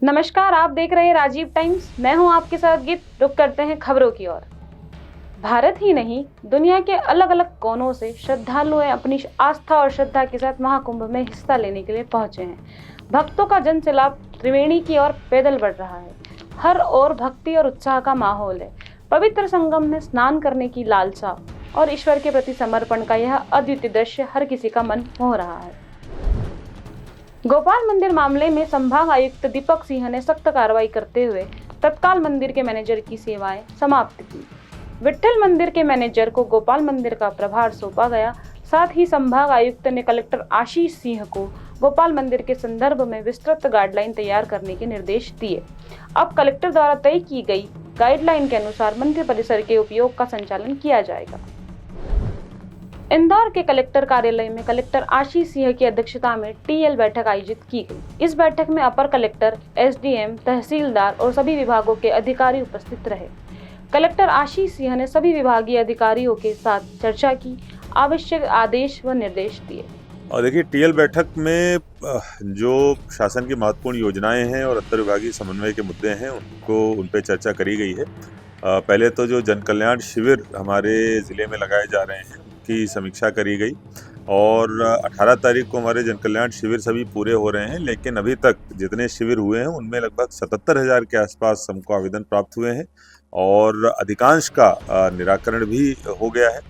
नमस्कार, आप देख रहे हैं राजीव टाइम्स। मैं हूं आपके साथ गीत। रुक करते हैं खबरों की ओर। भारत ही नहीं, दुनिया के अलग अलग कोनों से श्रद्धालु अपनी आस्था और श्रद्धा के साथ महाकुंभ में हिस्सा लेने के लिए पहुंचे हैं। भक्तों का जनसैलाब त्रिवेणी की ओर पैदल बढ़ रहा है। हर ओर भक्ति और उत्साह का माहौल है। पवित्र संगम में स्नान करने की लालसा और ईश्वर के प्रति समर्पण का यह अद्वितीय दृश्य हर किसी का मन मोह रहा है। गोपाल मंदिर मामले में संभाग आयुक्त दीपक सिंह ने सख्त कार्रवाई करते हुए तत्काल मंदिर के मैनेजर की सेवाएं समाप्त की। विट्ठल मंदिर के मैनेजर को गोपाल मंदिर का प्रभार सौंपा गया। साथ ही संभाग आयुक्त ने कलेक्टर आशीष सिंह को गोपाल मंदिर के संदर्भ में विस्तृत गाइडलाइन तैयार करने के निर्देश दिए। अब कलेक्टर द्वारा तय की गई गाइडलाइन के अनुसार मंदिर परिसर के उपयोग का संचालन किया जाएगा। इंदौर के कलेक्टर कार्यालय में कलेक्टर आशीष सिंह की अध्यक्षता में टीएल बैठक आयोजित की गई। इस बैठक में अपर कलेक्टर, एसडीएम, तहसीलदार और सभी विभागों के अधिकारी उपस्थित रहे। कलेक्टर आशीष सिंह ने सभी विभागीय अधिकारियों के साथ चर्चा की, आवश्यक आदेश व निर्देश दिए। और देखिए, टीएल बैठक में जो शासन की महत्वपूर्ण योजनाएं हैं और अंतर विभागीय समन्वय के मुद्दे हैं उन पे चर्चा करी गई है। पहले तो जो जन कल्याण शिविर हमारे ज़िले में लगाए जा रहे हैं की समीक्षा करी गई और 18 तारीख को हमारे जन कल्याण शिविर सभी पूरे हो रहे हैं, लेकिन अभी तक जितने शिविर हुए हैं उनमें लगभग 77,000 के आसपास हमको आवेदन प्राप्त हुए हैं और अधिकांश का निराकरण भी हो गया है।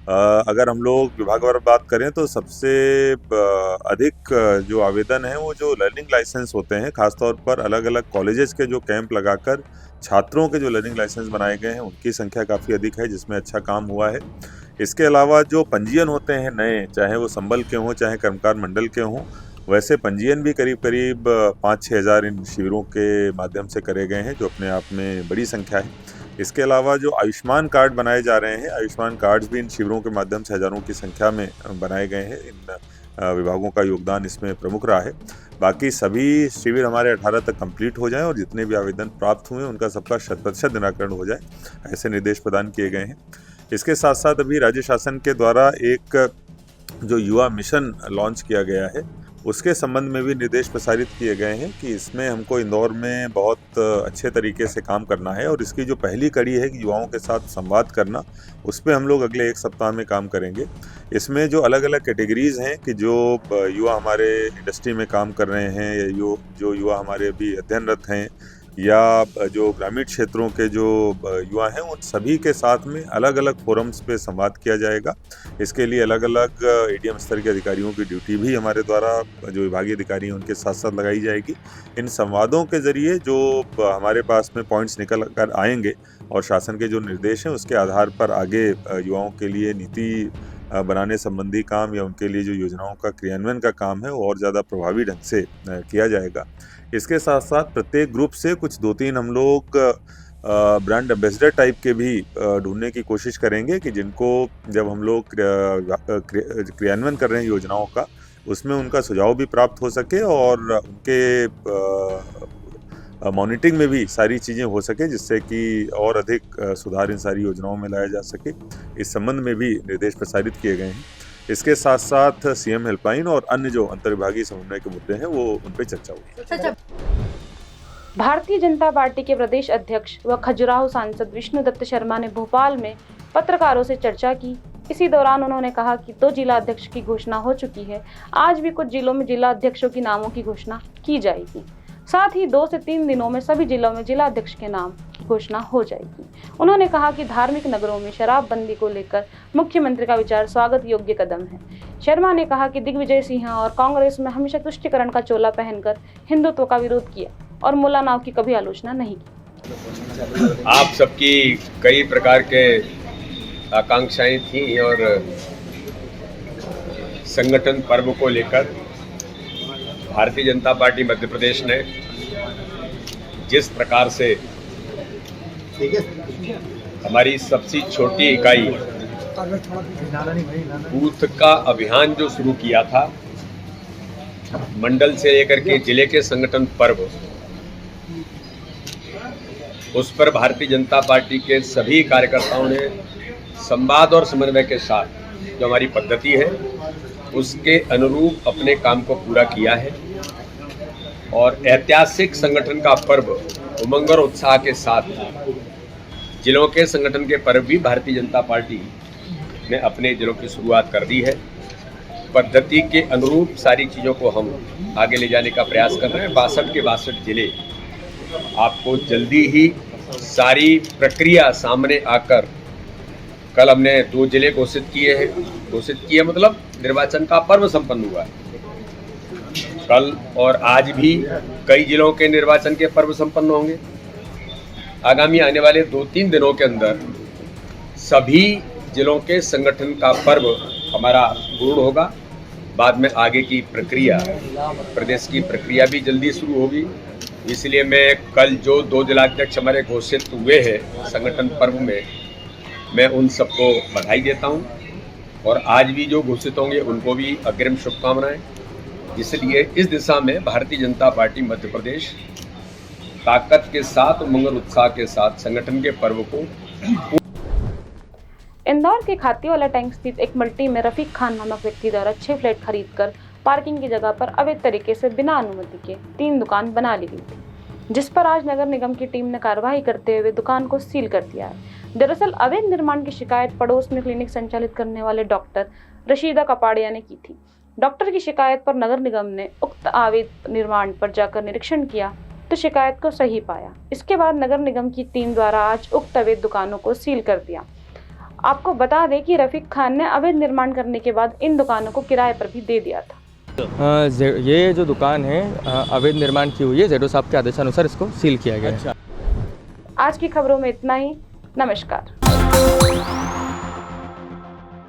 अगर हम लोग विभागवार बात करें तो सबसे अधिक जो आवेदन है वो जो लर्निंग लाइसेंस होते हैं, खासतौर पर अलग अलग कॉलेजेस के जो कैंप लगाकर छात्रों के जो लर्निंग लाइसेंस बनाए गए हैं उनकी संख्या काफ़ी अधिक है, जिसमें अच्छा काम हुआ है। इसके अलावा जो पंजीयन होते हैं नए, चाहे वो संबल के हों चाहे कर्मकार मंडल के हों, वैसे पंजीयन भी करीब 5-6 हज़ार इन शिविरों के माध्यम से करे गए हैं, जो अपने आप में बड़ी संख्या है। इसके अलावा जो आयुष्मान कार्ड बनाए जा रहे हैं, आयुष्मान कार्ड्स भी इन शिविरों के माध्यम से हज़ारों की संख्या में बनाए गए हैं। इन विभागों का योगदान इसमें प्रमुख रहा है। बाकी सभी शिविर हमारे 18 तक कंप्लीट हो जाएं और जितने भी आवेदन प्राप्त हुए उनका सबका 100% निराकरण हो जाए, ऐसे निर्देश प्रदान किए गए हैं। इसके साथ साथ अभी राज्य शासन के द्वारा एक जो युवा मिशन लॉन्च किया गया है उसके संबंध में भी निर्देश प्रसारित किए गए हैं कि इसमें हमको इंदौर में बहुत अच्छे तरीके से काम करना है और इसकी जो पहली कड़ी है कि युवाओं के साथ संवाद करना, उस पर हम लोग अगले 1 सप्ताह में काम करेंगे। इसमें जो अलग अलग कैटेगरीज़ हैं कि जो युवा हमारे इंडस्ट्री में काम कर रहे हैं या जो युवा हमारे अभी अध्ययनरत हैं या जो ग्रामीण क्षेत्रों के जो युवा हैं, उन सभी के साथ में अलग अलग फोरम्स पे संवाद किया जाएगा। इसके लिए अलग अलग एडीएम स्तर के अधिकारियों की ड्यूटी भी हमारे द्वारा जो विभागीय अधिकारी हैं उनके साथ साथ लगाई जाएगी। इन संवादों के ज़रिए जो हमारे पास में पॉइंट्स निकल कर आएंगे और शासन के जो निर्देश हैं उसके आधार पर आगे युवाओं के लिए नीति बनाने संबंधी काम या उनके लिए जो योजनाओं का क्रियान्वयन का काम है वो और ज़्यादा प्रभावी ढंग से किया जाएगा। इसके साथ साथ प्रत्येक ग्रुप से कुछ 2-3 हम लोग ब्रांड एम्बेसडर टाइप के भी ढूंढने की कोशिश करेंगे कि जिनको जब हम लोग क्रियान्वयन कर रहे हैं योजनाओं का, उसमें उनका सुझाव भी प्राप्त हो सके और उनके मॉनिटरिंग में भी सारी चीज़ें हो सके, जिससे कि और अधिक सुधार इन सारी योजनाओं में लाया जा सके। इस संबंध में भी निर्देश प्रसारित किए गए हैं। इसके साथ साथ सीएम हेल्पलाइन और अन्य जो अंतर्विभागीय समन्वय के मुद्दे हैं वो उन पर चर्चा हुई। भारतीय जनता पार्टी के प्रदेश अध्यक्ष व खजुराहो सांसद विष्णुदत्त शर्मा ने भोपाल में पत्रकारों से चर्चा की। इसी दौरान उन्होंने कहा कि 2 जिला अध्यक्ष की घोषणा हो चुकी है। आज भी कुछ जिलों में जिला अध्यक्षों की नामों की घोषणा की जाएगी। साथ ही 2 से 3 दिनों में सभी जिलों में जिला अध्यक्ष के नाम की घोषणा हो जाएगी। उन्होंने कहा कि धार्मिक नगरों में शराबबंदी को लेकर मुख्यमंत्री का विचार स्वागत योग्य कदम है। शर्मा ने कहा कि दिग्विजय सिंह और कांग्रेस में हमेशा तुष्टीकरण का चोला पहनकर हिंदुत्व का विरोध किया और मुल्ला नाव की कभी आलोचना नहीं की। आप सबकी कई प्रकार के आकांक्षाएं थी और संगठन पर्व को लेकर भारतीय जनता पार्टी मध्य प्रदेश ने जिस प्रकार से हमारी सबसे छोटी इकाई बूथ का अभियान जो शुरू किया था, मंडल से लेकर के जिले के संगठन पर्व, उस पर भारतीय जनता पार्टी के सभी कार्यकर्ताओं ने संवाद और समन्वय के साथ जो हमारी पद्धति है उसके अनुरूप अपने काम को पूरा किया है। और ऐतिहासिक संगठन का पर्व उमंग और उत्साह के साथ जिलों के संगठन के पर्व भी भारतीय जनता पार्टी ने अपने जिलों की शुरुआत कर दी है। पद्धति के अनुरूप सारी चीज़ों को हम आगे ले जाने का प्रयास कर रहे हैं। 62 के 62 जिले आपको जल्दी ही सारी प्रक्रिया सामने आकर, कल हमने 2 जिले घोषित किए मतलब निर्वाचन का पर्व संपन्न हुआ है। कल और आज भी कई जिलों के निर्वाचन के पर्व संपन्न होंगे। आगामी आने वाले 2-3 दिनों के अंदर सभी जिलों के संगठन का पर्व हमारा पूर्ण होगा। बाद में आगे की प्रक्रिया, प्रदेश की प्रक्रिया भी जल्दी शुरू होगी। इसलिए मैं कल जो 2 जिलाध्यक्ष हमारे घोषित हुए हैं संगठन पर्व में, मैं उन सबको बधाई देता हूं और आज भी जो घोषित होंगे उनको भी अग्रिम शुभकामनाएं। इसलिए इस दिशा में भारतीय जनता पार्टी मध्य प्रदेश ताकत के साथ, उमंग उत्साह के साथ संगठन के पर्व को। इंदौर के खातीवाला टैंक स्थित एक मल्टी में रफीक खान नामक व्यक्ति द्वारा 6 फ्लैट खरीदकर पार्किंग की जगह पर अवैध तरीके से बिना अनुमति के 3 दुकान बना ली गई थी, जिस पर आज नगर निगम की टीम ने कार्रवाई करते हुए दुकान को सील कर दिया है। दरअसल अवैध निर्माण की शिकायत पड़ोस में क्लिनिक संचालित करने वाले डॉक्टर रशीदा कपाड़िया ने की थी। डॉक्टर की शिकायत पर नगर निगम ने उक्त अवैध निर्माण पर जाकर निरीक्षण किया तो शिकायत को सही पाया। इसके बाद नगर निगम की टीम द्वारा आज उक्त अवैध दुकानों को सील कर दिया। आपको बता दें कि रफीक खान ने अवैध निर्माण करने के बाद इन दुकानों को किराए पर भी दे दिया था। ये जो दुकान है अवैध निर्माण की हुई है, जेडो साहब के आदेशानुसार इसको सील किया गया है। आज की खबरों में इतना ही। नमस्कार।